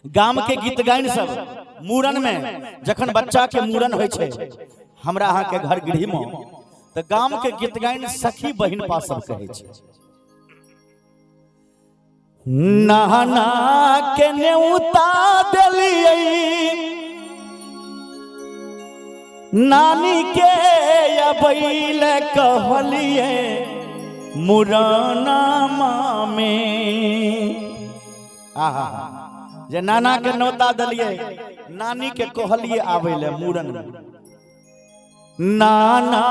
गाम के गीत गायन सब मूरन में जखन बच्चा के मूरन होय छे हमरा अहाँ के घर गृह में तो गाम के गीत गायन सखी बहिन पा सब कहे छे। नहना के नेउता देलिए नानी के अबैल कहलिए मुराना में। आहा जे नाना के नौता दलिए नानी के कहलिए आवे ले मूरन में। नाना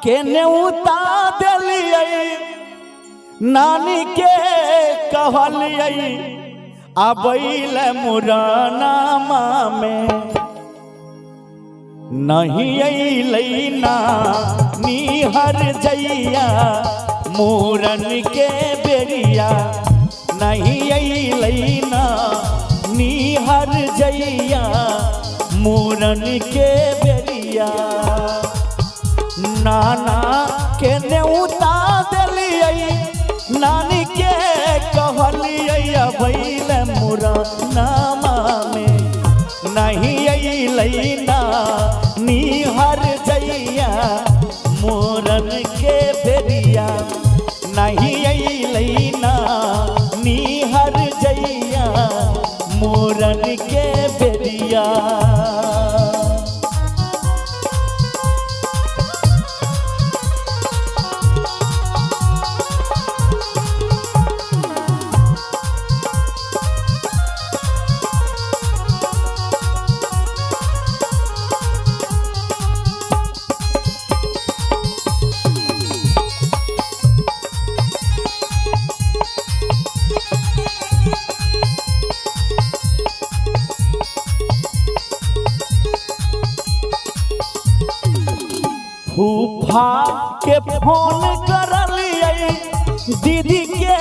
के न्योता दलिए नानी के कहलिए आवे ले मुराना में। नहीं अइलै नानी हर जइया मूरन के बेरिया। नहीं अइलै नानी हर जइया मूरन के बेरिया। नाना के नेउता देलिए नानी के कहलिए अबैल मुराना में। नहीं अइलै नानी हर जइया मूरन के बेरिया। नहीं अइलै नानी हर जइया मूरन के बेरिया। फूफा के फोन करलिए दीदी के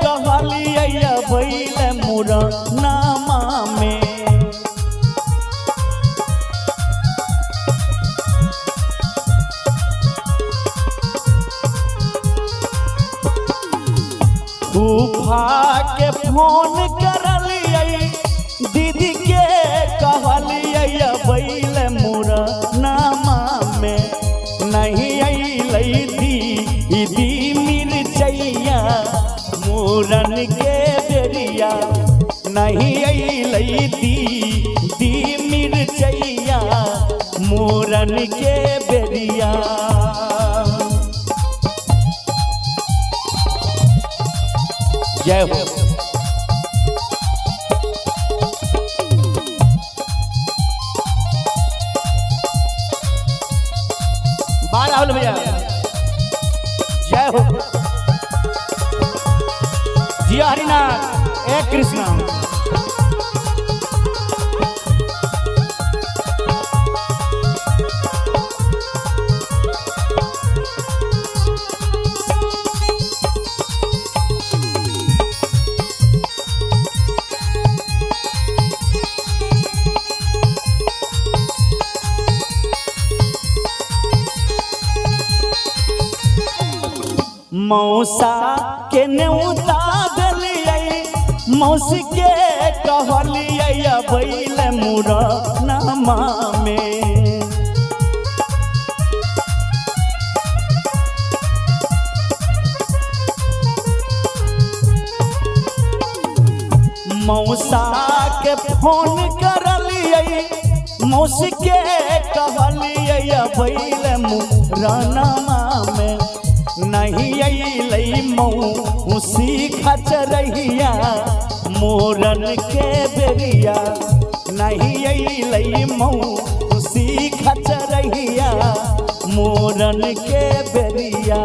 कहलिए अबैल मुराना में। फूफा के फोन करलिए दीदी के कहलिए अबैल मुराना में। नहीं अइलै दीदी मिर्चैया मूरन के बेरिया। नहीं अइलै दीदी मिर्चैया मूरन के बेरिया। जय हो। राहुल भैया जय हो। जिया हरिनाथ एक कृष्णा। मौसा के नेउता देलिए मौसी के कहलिए अबैल मुराना में। मौसा के फोन करलिए मौसी के कहलिए अबैल मुराना में। नहीं अइलै मौसी खचरहिया मूरन के बेरिया। नहीं अइलै मौसी खचरहिया मूरन के बेरिया।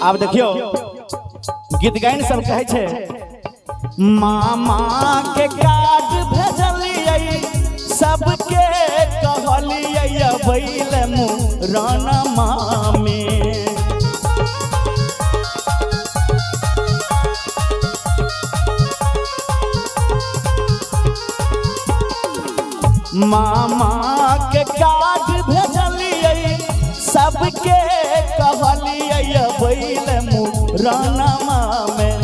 अब देखियो गीत गायन सब कहे छे मामा के कार्ड भेजलिए सबके कहलिए बैल मुरनमा में। मामा के कार्ड भेजलिए सबके कहलिए बैल मुरनमा में।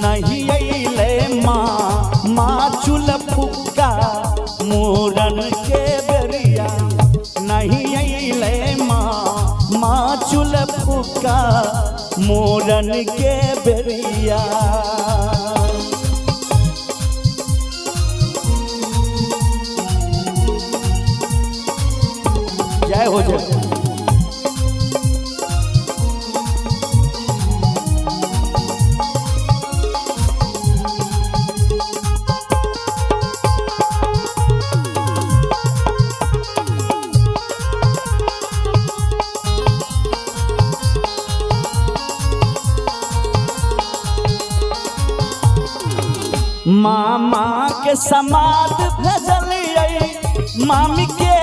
नहीं अइले माँ चूल फुक्का मूरन के बेरिया। नहीं अइले माँ चूल फुक्का मूरन के बेरिया। जय हो जय। मामा के समाद भेजलिए मामी के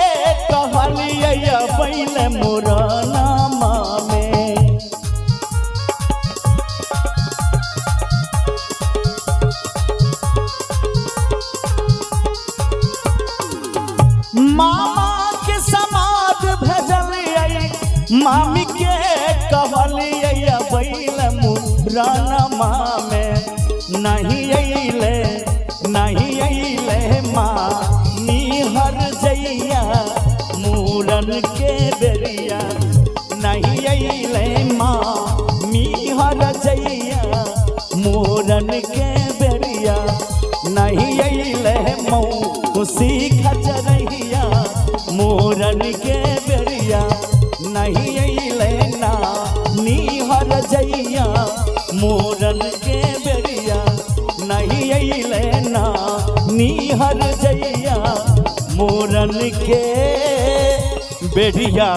कहलिए बैल मुरनमा में। मामा के समाद भेजलिए मामी के कहलिए बैल मुरनमा में। नहीं अइले माँ निहर जइया मूरन के बेरिया। नहीं अइले माँ निहर जइया मूरन के बेरिया। नहीं अइले मौसी खचरहिया मूरन के बेरिया। नहीं अइले ना निहर जइया मूरन के बेरिया। नहीं अइले ना निहर जइया मूरन के बेरिया।